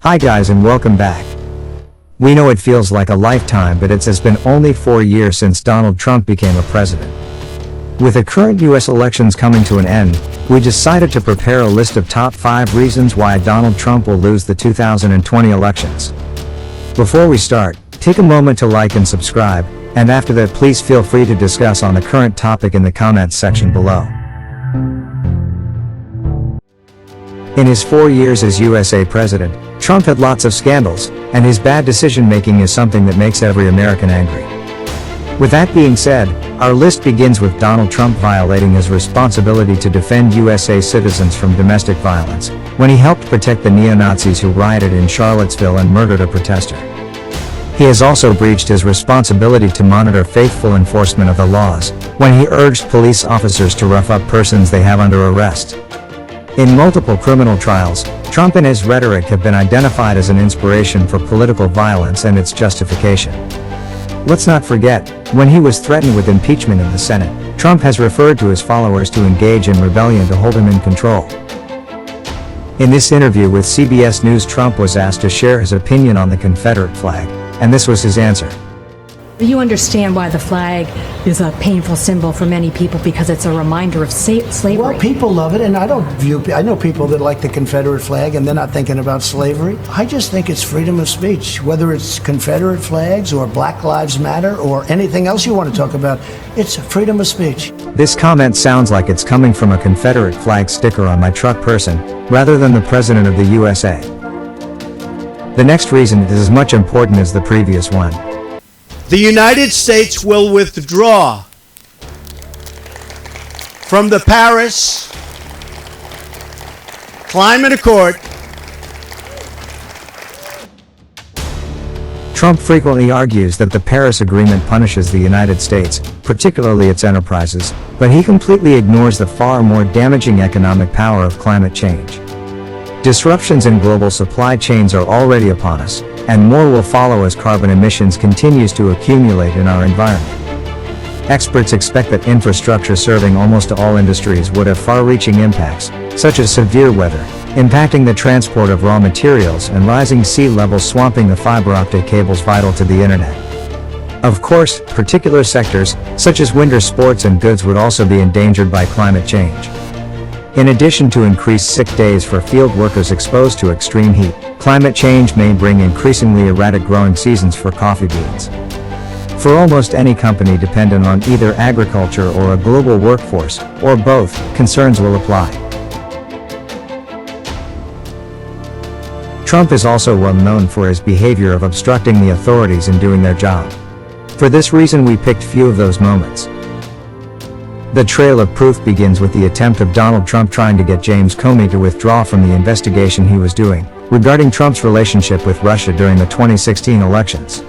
Hi guys and welcome back. We know it feels like a lifetime, but it has been only 4 years since Donald Trump became a president. With the current US elections coming to an end, we decided to prepare a list of top 5 reasons why Donald Trump will lose the 2020 elections. Before we start, take a moment to like and subscribe, and after that please feel free to discuss on the current topic in the comments section below. In his 4 years as USA president, Trump had lots of scandals, and his bad decision-making is something that makes every American angry. With that being said, our list begins with Donald Trump violating his responsibility to defend USA citizens from domestic violence, when he helped protect the neo-Nazis who rioted in Charlottesville and murdered a protester. He has also breached his responsibility to monitor faithful enforcement of the laws, when he urged police officers to rough up persons they have under arrest. In multiple criminal trials, Trump and his rhetoric have been identified as an inspiration for political violence and its justification. Let's not forget, when he was threatened with impeachment in the Senate, Trump has referred to his followers to engage in rebellion to hold him in control. In this interview with CBS News, Trump was asked to share his opinion on the Confederate flag, and this was his answer. You understand why the flag is a painful symbol for many people because it's a reminder of slavery. Well, people love it, and I know people that like the Confederate flag and they're not thinking about slavery. I just think it's freedom of speech, whether it's Confederate flags or Black Lives Matter or anything else you want to talk about. It's freedom of speech. This comment sounds like it's coming from a Confederate flag sticker on my truck person, rather than the President of the USA. The next reason is as much important as the previous one. The United States will withdraw from the Paris Climate Accord. Trump frequently argues that the Paris Agreement punishes the United States, particularly its enterprises, but he completely ignores the far more damaging economic power of climate change. Disruptions in global supply chains are already upon us, and more will follow as carbon emissions continues to accumulate in our environment. Experts expect that infrastructure serving almost all industries would have far-reaching impacts, such as severe weather, impacting the transport of raw materials, and rising sea levels swamping the fiber optic cables vital to the internet. Of course, particular sectors, such as winter sports and goods, would also be endangered by climate change. In addition to increased sick days for field workers exposed to extreme heat, climate change may bring increasingly erratic growing seasons for coffee beans. For almost any company dependent on either agriculture or a global workforce, or both, concerns will apply. Trump is also well known for his behavior of obstructing the authorities in doing their job. For this reason we picked few of those moments. The trail of proof begins with the attempt of Donald Trump trying to get James Comey to withdraw from the investigation he was doing regarding Trump's relationship with Russia during the 2016 elections.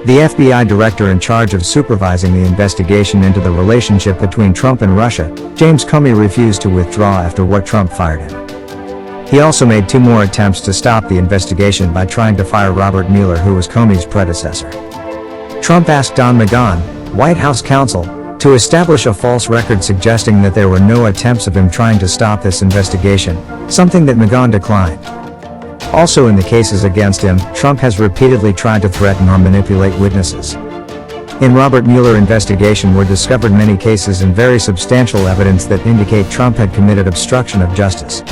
The FBI director in charge of supervising the investigation into the relationship between Trump and Russia, James Comey, refused to withdraw after what Trump fired him. He also made 2 more attempts to stop the investigation by trying to fire Robert Mueller, who was Comey's predecessor. Trump asked Don McGahn, White House counsel, to establish a false record suggesting that there were no attempts of him trying to stop this investigation, something that McGahn declined. Also in the cases against him, Trump has repeatedly tried to threaten or manipulate witnesses. In Robert Mueller investigation were discovered many cases and very substantial evidence that indicate Trump had committed obstruction of justice.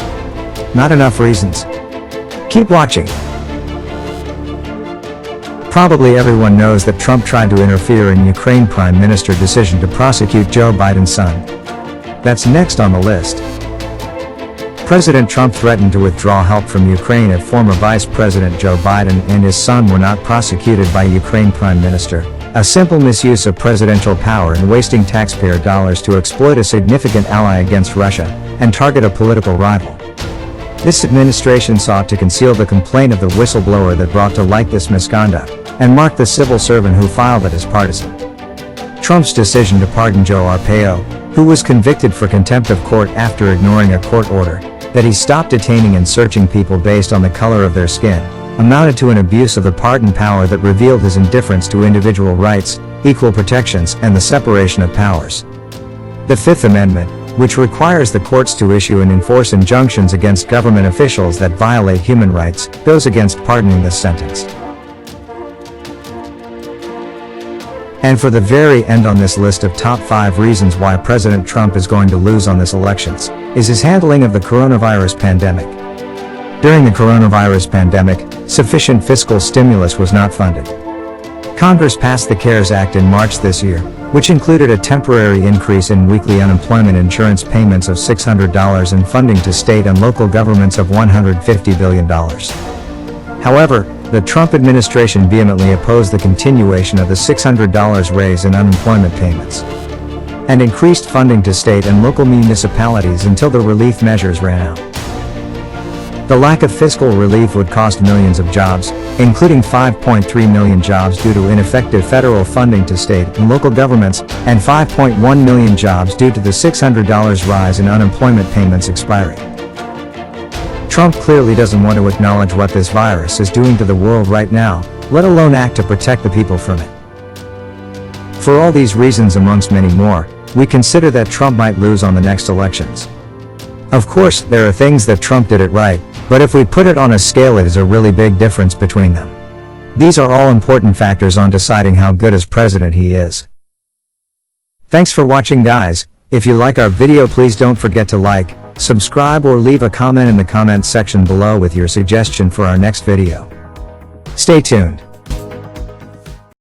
Not enough reasons. Keep watching. Probably everyone knows that Trump tried to interfere in Ukraine Prime Minister decision to prosecute Joe Biden's son. That's next on the list. President Trump threatened to withdraw help from Ukraine if former Vice President Joe Biden and his son were not prosecuted by Ukraine Prime Minister, a simple misuse of presidential power and wasting taxpayer dollars to exploit a significant ally against Russia and target a political rival. This administration sought to conceal the complaint of the whistleblower that brought to light this misconduct, and marked the civil servant who filed it as partisan. Trump's decision to pardon Joe Arpaio, who was convicted for contempt of court after ignoring a court order that he stopped detaining and searching people based on the color of their skin, amounted to an abuse of the pardon power that revealed his indifference to individual rights, equal protections, and the separation of powers. The Fifth Amendment, which requires the courts to issue and enforce injunctions against government officials that violate human rights, goes against pardoning this sentence. And for the very end on this list of top 5 reasons why President Trump is going to lose on this elections, is his handling of the coronavirus pandemic. During the coronavirus pandemic, sufficient fiscal stimulus was not funded. Congress passed the CARES Act in March this year, which included a temporary increase in weekly unemployment insurance payments of $600 and funding to state and local governments of $150 billion. However, the Trump administration vehemently opposed the continuation of the $600 raise in unemployment payments and increased funding to state and local municipalities until the relief measures ran out. The lack of fiscal relief would cost millions of jobs, including 5.3 million jobs due to ineffective federal funding to state and local governments, and 5.1 million jobs due to the $600 rise in unemployment payments expiring. Trump clearly doesn't want to acknowledge what this virus is doing to the world right now, let alone act to protect the people from it. For all these reasons amongst many more, we consider that Trump might lose on the next elections. Of course, there are things that Trump did it right, but if we put it on a scale, it is a really big difference between them. These are all important factors on deciding how good as president he is. Thanks for watching, guys. If you like our video, please don't forget to like, subscribe, or leave a comment in the comments section below with your suggestion for our next video. Stay tuned.